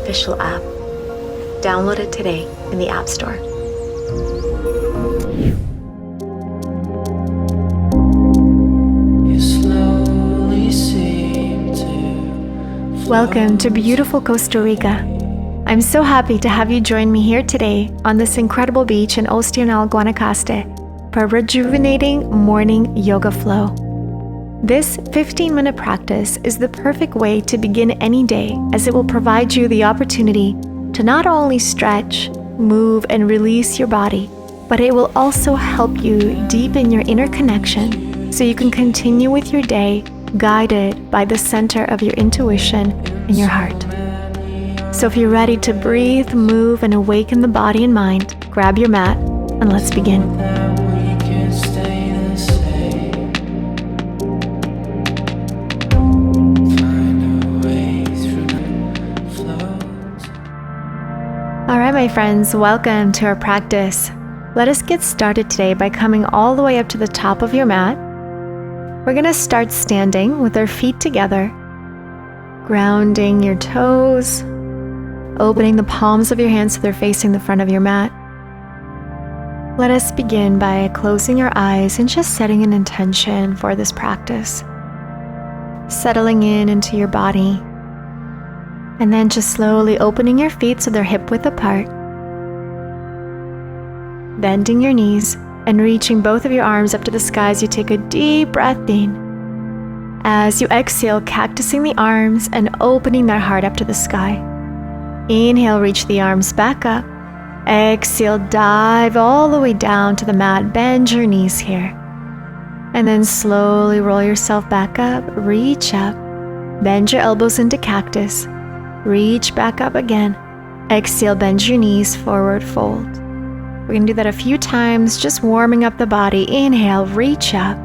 official app. Download it today in the App Store. Welcome to beautiful Costa Rica. I'm so happy to have you join me here today on this incredible beach in Oceanal, Guanacaste for a rejuvenating morning yoga flow. This 15-minute practice is the perfect way to begin any day, as it will provide you the opportunity to not only stretch, move, and release your body, but it will also help you deepen your inner connection so you can continue with your day guided by the center of your intuition and your heart. So if you're ready to breathe, move, and awaken the body and mind, grab your mat and let's begin. Alright, my friends, welcome to our practice. Let us get started today by coming all the way up to the top of your mat. We're going to start standing with our feet together, grounding your toes, opening the palms of your hands so they're facing the front of your mat. Let us begin by closing your eyes and just setting an intention for this practice. Settling into your body, and then just slowly opening your feet so they're hip-width apart. Bending your knees and reaching both of your arms up to the sky as you take a deep breath in. As you exhale, cactusing the arms and opening their heart up to the sky. Inhale, reach the arms back up. Exhale, dive all the way down to the mat. Bend your knees here. And then slowly roll yourself back up. Reach up. Bend your elbows into cactus. Reach back up again. Exhale, bend your knees, forward fold. We're going to do that a few times, just warming up the body. Inhale, reach up.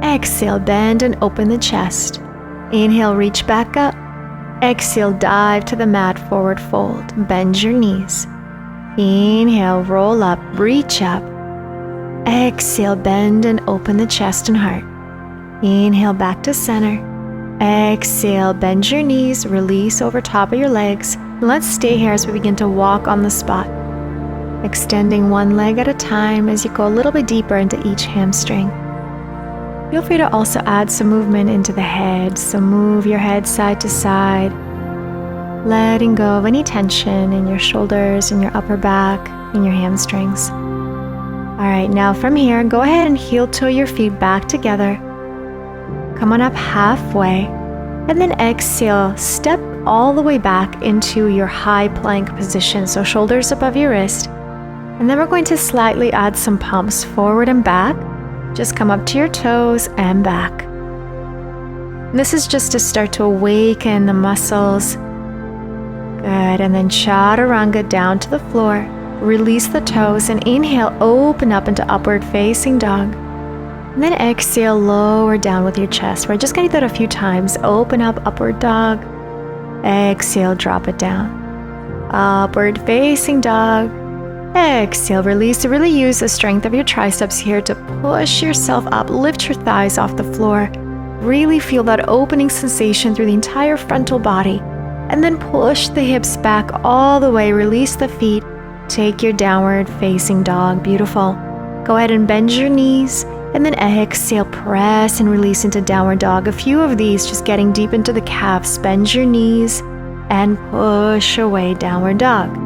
Exhale, bend and open the chest. Inhale, reach back up. Exhale, dive to the mat, forward fold. Bend your knees. Inhale, roll up, reach up. Exhale, bend and open the chest and heart. Inhale, back to center. Exhale, bend your knees, release over top of your legs. Let's stay here as we begin to walk on the spot. Extending one leg at a time as you go a little bit deeper into each hamstring. Feel free to also add some movement into the head, so move your head side to side, letting go of any tension in your shoulders, in your upper back, in your hamstrings. Alright, now from here, go ahead and heel toe your feet back together. Come on up halfway, and then exhale, step all the way back into your high plank position, so shoulders above your wrist. And then we're going to slightly add some pumps forward and back. Just come up to your toes and back. And this is just to start to awaken the muscles. Good, and then chaturanga down to the floor. Release the toes and inhale, open up into upward facing dog. And then exhale, lower down with your chest. We're just going to do that a few times. Open up, upward dog. Exhale, drop it down. Upward facing dog. Exhale, release. Really use the strength of your triceps here to push yourself up. Lift your thighs off the floor. Really feel that opening sensation through the entire frontal body. And then push the hips back all the way. Release the feet. Take your downward facing dog. Beautiful. Go ahead and bend your knees. And then exhale, press and release into downward dog. A few of these, just getting deep into the calves. Bend your knees and push away, downward dog.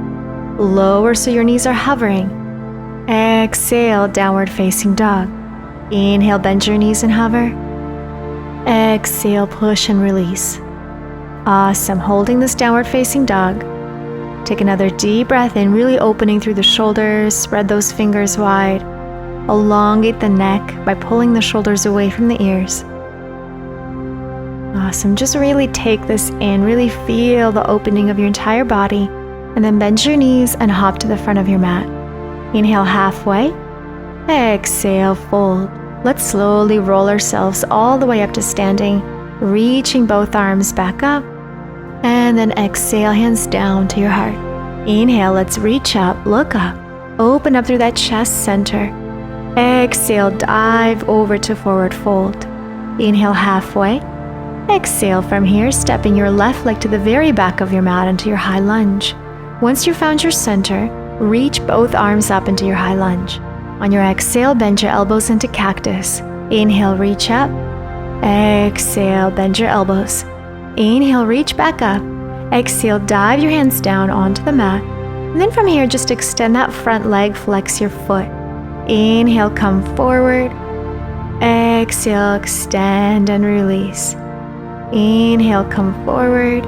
Lower so your knees are hovering. Exhale, downward facing dog. Inhale, bend your knees and hover. Exhale, push and release. Awesome. Holding this downward facing dog. Take another deep breath in, really opening through the shoulders. Spread those fingers wide. Elongate the neck by pulling the shoulders away from the ears. Awesome. Just really take this in. Really feel the opening of your entire body. And then bend your knees and hop to the front of your mat. Inhale halfway. Exhale, fold. Let's slowly roll ourselves all the way up to standing, reaching both arms back up. And then exhale, hands down to your heart. Inhale, let's reach up, look up. Open up through that chest center. Exhale, dive over to forward fold. Inhale halfway. Exhale from here, stepping your left leg to the very back of your mat into your high lunge. Once you've found your center, reach both arms up into your high lunge. On your exhale, bend your elbows into cactus. Inhale, reach up. Exhale, bend your elbows. Inhale, reach back up. Exhale, dive your hands down onto the mat. And then from here, just extend that front leg, flex your foot. Inhale, come forward. Exhale, extend and release. Inhale, come forward.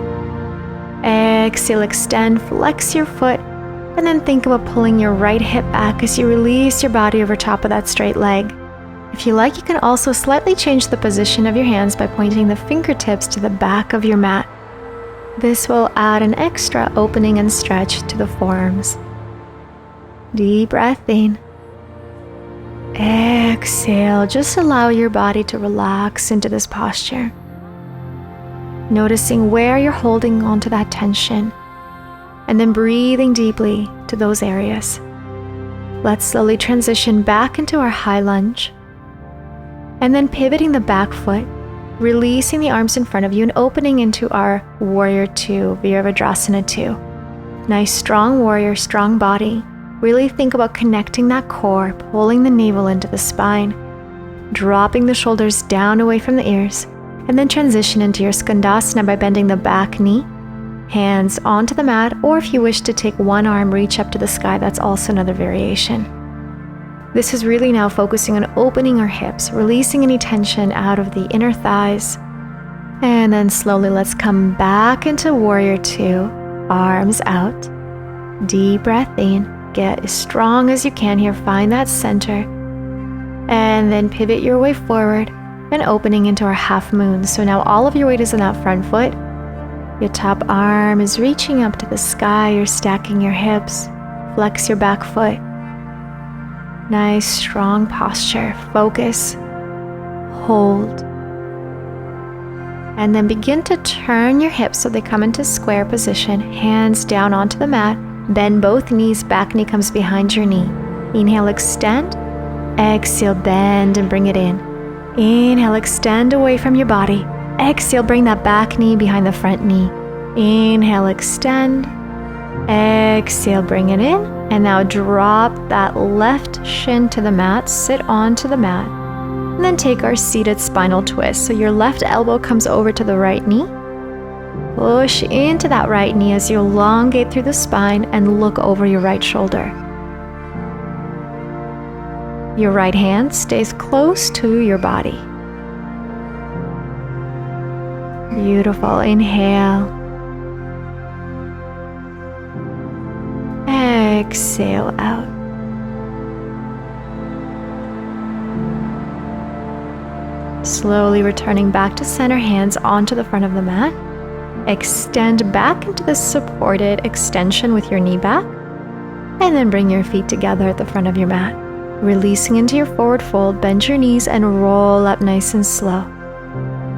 Exhale, extend, flex your foot. And then think about pulling your right hip back as you release your body over top of that straight leg. If you like, you can also slightly change the position of your hands by pointing the fingertips to the back of your mat. This will add an extra opening and stretch to the forearms. Deep breath in. Exhale, just allow your body to relax into this posture. Noticing where you're holding onto that tension, and then breathing deeply to those areas. Let's slowly transition back into our high lunge, and then pivoting the back foot, releasing the arms in front of you and opening into our Warrior 2, Virabhadrasana 2. Nice strong warrior, strong body. Really think about connecting that core, pulling the navel into the spine, dropping the shoulders down away from the ears, and then transition into your Skandasana by bending the back knee, hands onto the mat, or if you wish to take one arm, reach up to the sky, that's also another variation. This is really now focusing on opening our hips, releasing any tension out of the inner thighs. And then slowly let's come back into Warrior 2, arms out. Deep breath in, get as strong as you can here, find that center. And then pivot your way forward and opening into our half moon. So now all of your weight is on that front foot. Your top arm is reaching up to the sky. You're stacking your hips. Flex your back foot. Nice, strong posture. Focus. Hold. And then begin to turn your hips so they come into square position. Hands down onto the mat. Bend both knees. Back knee comes behind your knee. Inhale, extend. Exhale, bend and bring it in. Inhale, extend away from your body. Exhale, bring that back knee behind the front knee. Inhale, extend. Exhale, bring it in. And now drop that left shin to the mat. Sit onto the mat. And then take our seated spinal twist. So your left elbow comes over to the right knee. Push into that right knee as you elongate through the spine and look over your right shoulder. Your right hand stays close to your body. Beautiful. Inhale. Exhale out. Slowly returning back to center, hands onto the front of the mat. Extend back into the supported extension with your knee back. And then bring your feet together at the front of your mat. Releasing into your forward fold, bend your knees and roll up nice and slow.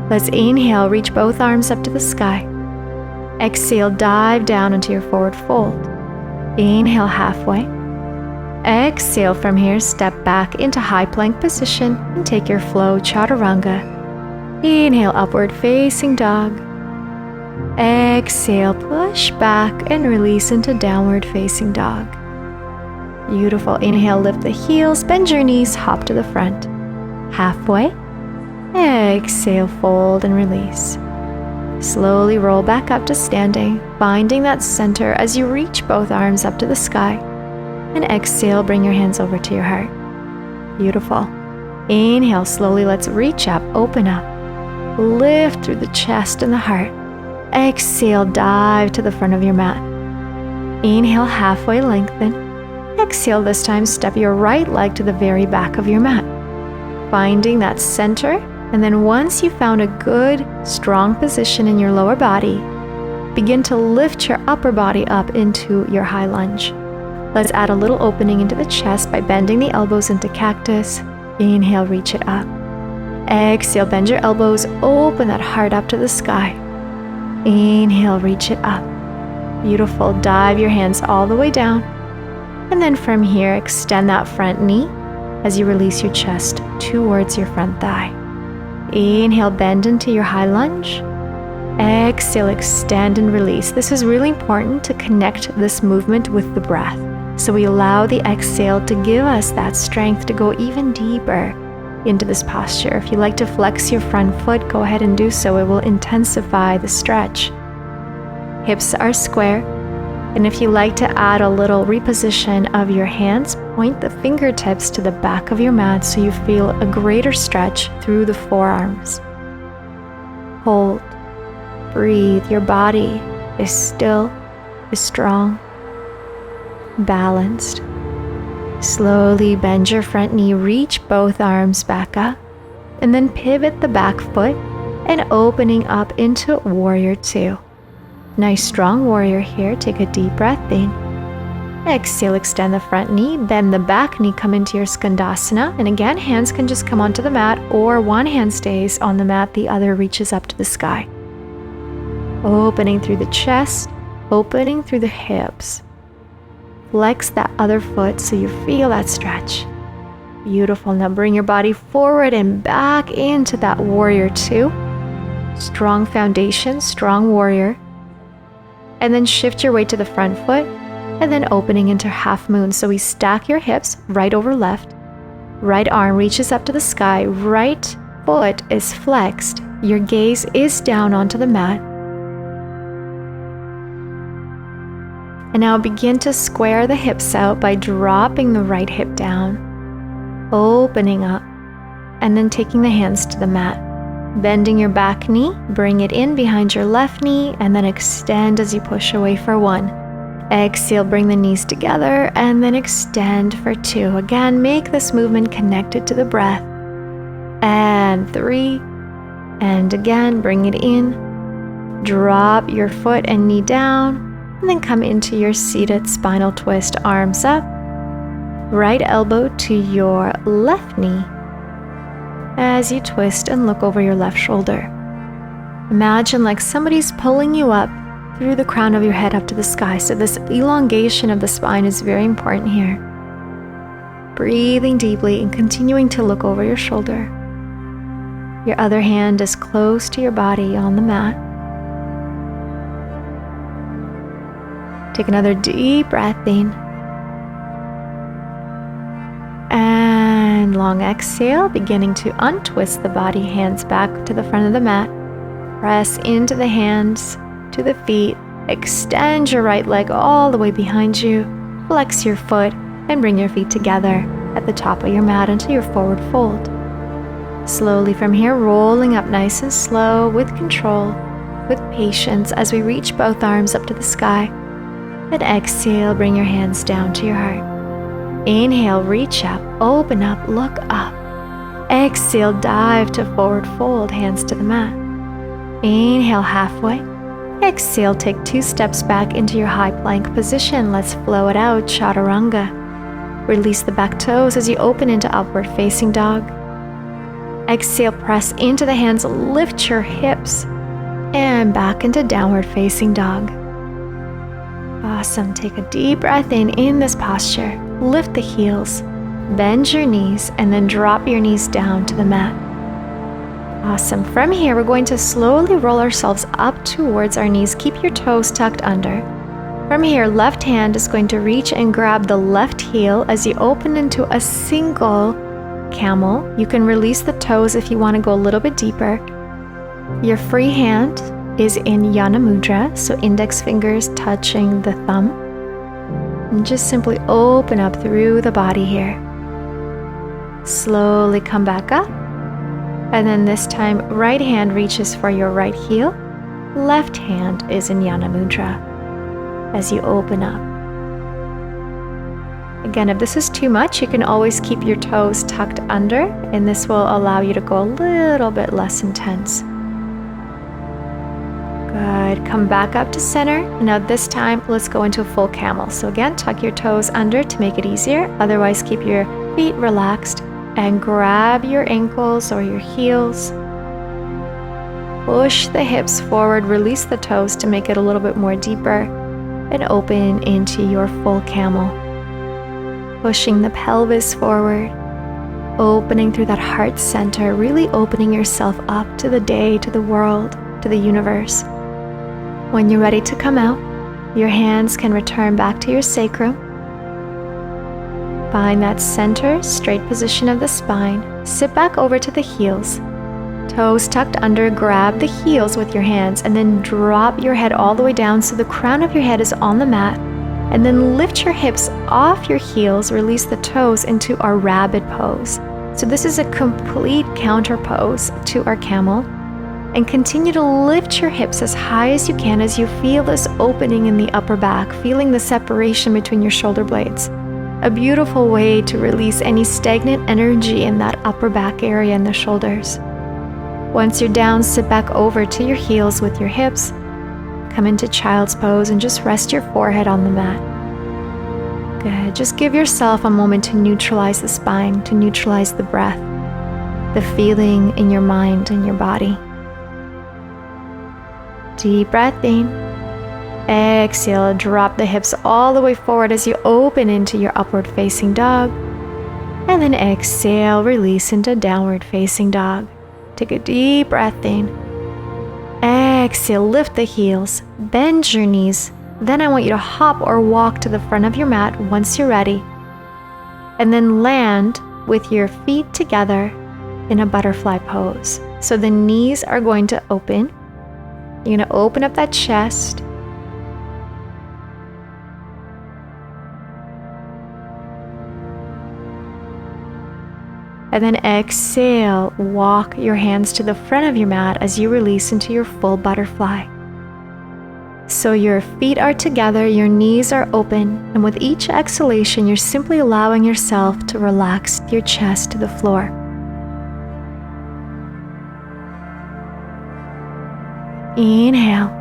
Let's inhale, reach both arms up to the sky. Exhale, dive down into your forward fold. Inhale halfway. Exhale from here, step back into high plank position and take your flow chaturanga. Inhale, upward facing dog. Exhale, push back and release into downward facing dog. Beautiful. Inhale, lift the heels, bend your knees, hop to the front. Halfway. Exhale, fold and release. Slowly roll back up to standing, finding that center as you reach both arms up to the sky. And exhale, bring your hands over to your heart. Beautiful. Inhale, slowly let's reach up, open up. Lift through the chest and the heart. Exhale, dive to the front of your mat. Inhale, halfway lengthen. Exhale, this time step your right leg to the very back of your mat. Finding that center, and then once you've found a good, strong position in your lower body, begin to lift your upper body up into your high lunge. Let's add a little opening into the chest by bending the elbows into cactus. Inhale, reach it up. Exhale, bend your elbows, open that heart up to the sky. Inhale, reach it up. Beautiful. Dive your hands all the way down. And then from here, extend that front knee as you release your chest towards your front thigh. Inhale, bend into your high lunge. Exhale, extend and release. This is really important to connect this movement with the breath. So we allow the exhale to give us that strength to go even deeper into this posture. If you like to flex your front foot, go ahead and do so. It will intensify the stretch. Hips are square. And if you like to add a little reposition of your hands, point the fingertips to the back of your mat so you feel a greater stretch through the forearms. Hold. Breathe. Your body is still, is strong, balanced. Slowly bend your front knee, reach both arms back up, and then pivot the back foot and opening up into Warrior Two. Nice strong warrior here. Take a deep breath in. Exhale, extend the front knee, bend the back knee, come into your Skandasana. And again, hands can just come onto the mat, or one hand stays on the mat, the other reaches up to the sky. Opening through the chest, opening through the hips. Flex that other foot so you feel that stretch. Beautiful. Now bring your body forward and back into that Warrior Two. Strong foundation, strong warrior. And then shift your weight to the front foot and then opening into half moon. So we stack your hips right over left. Right arm reaches up to the sky. Right foot is flexed. Your gaze is down onto the mat. And now begin to square the hips out by dropping the right hip down, opening up, and then taking the hands to the mat. Bending your back knee, bring it in behind your left knee, and then extend as you push away for one. Exhale, bring the knees together, and then extend for two. Again, make this movement connected to the breath. And three, and again, bring it in. Drop your foot and knee down, and then come into your seated spinal twist, arms up. Right elbow to your left knee. As you twist and look over your left shoulder. Imagine like somebody's pulling you up through the crown of your head up to the sky. So this elongation of the spine is very important here. Breathing deeply and continuing to look over your shoulder. Your other hand is close to your body on the mat. Take another deep breath in. And long exhale, beginning to untwist the body, hands back to the front of the mat. Press into the hands, to the feet. Extend your right leg all the way behind you. Flex your foot and bring your feet together at the top of your mat into your forward fold. Slowly from here, rolling up nice and slow with control, with patience as we reach both arms up to the sky. And exhale, bring your hands down to your heart. Inhale, reach up, open up, look up. Exhale, dive to forward fold, hands to the mat. Inhale, halfway. Exhale, take 2 steps back into your high plank position. Let's flow it out, chaturanga. Release the back toes as you open into upward facing dog. Exhale, press into the hands, lift your hips, and back into downward facing dog. Awesome. Take a deep breath in this posture. Lift the heels, bend your knees, and then drop your knees down to the mat. Awesome. From here, we're going to slowly roll ourselves up towards our knees. Keep your toes tucked under. From here, left hand is going to reach and grab the left heel as you open into a single camel. You can release the toes if you want to go a little bit deeper. Your free hand is in Yana Mudra, so index fingers touching the thumb. And just simply open up through the body here. Slowly come back up. And then this time, right hand reaches for your right heel. Left hand is in Yana Mudra as you open up. Again, if this is too much, you can always keep your toes tucked under, and this will allow you to go a little bit less intense. Good. Come back up to center. Now this time, let's go into a full camel. So again, tuck your toes under to make it easier. Otherwise, keep your feet relaxed and grab your ankles or your heels. Push the hips forward, release the toes to make it a little bit more deeper, and open into your full camel. Pushing the pelvis forward opening through that heart center, really opening yourself up to the day, to the world, to the universe. When you're ready to come out, your hands can return back to your sacrum. Find that center, straight position of the spine. Sit back over to the heels. Toes tucked under, grab the heels with your hands and then drop your head all the way down so the crown of your head is on the mat. And then lift your hips off your heels, release the toes into our rabbit pose. So this is a complete counter pose to our camel. And continue to lift your hips as high as you can as you feel this opening in the upper back, feeling the separation between your shoulder blades. A beautiful way to release any stagnant energy in that upper back area in the shoulders. Once you're down, sit back over to your heels with your hips. Come into child's pose and just rest your forehead on the mat. Good. Just give yourself a moment to neutralize the spine, to neutralize the breath, the feeling in your mind and your body. Deep breath in. Exhale, drop the hips all the way forward as you open into your upward facing dog. And then exhale, release into downward facing dog. Take a deep breath in. Exhale, lift the heels, bend your knees. Then I want you to hop or walk to the front of your mat once you're ready. And then land with your feet together in a butterfly pose. So the knees are going to open. You're going to open up that chest. And then exhale, walk your hands to the front of your mat as you release into your full butterfly. So your feet are together, your knees are open, and with each exhalation, you're simply allowing yourself to relax your chest to the floor. Inhale.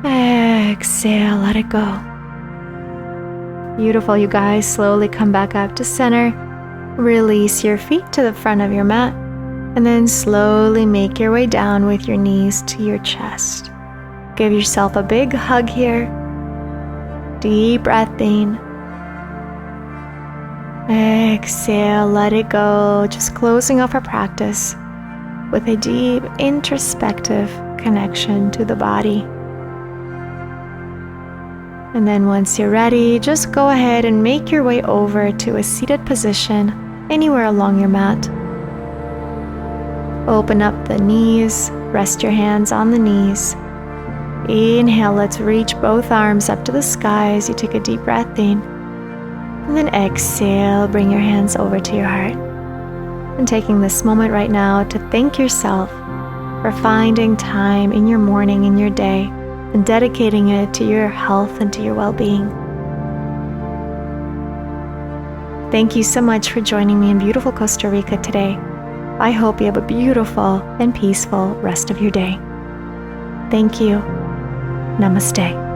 Exhale, let it go. Beautiful, you guys. Slowly come back up to center. Release your feet to the front of your mat, and then slowly make your way down with your knees to your chest. Give yourself a big hug here. Deep breath in. Exhale, let it go. Just closing off our practice with a deep introspective connection to the body. And then once you're ready, just go ahead and make your way over to a seated position anywhere along your mat. Open up the knees, rest your hands on the knees. Inhale, let's reach both arms up to the sky as you take a deep breath in. And then exhale, bring your hands over to your heart. And taking this moment right now to thank yourself for finding time in your morning, in your day, and dedicating it to your health and to your well-being. Thank you so much for joining me in beautiful Costa Rica today. I hope you have a beautiful and peaceful rest of your day. Thank you. Namaste.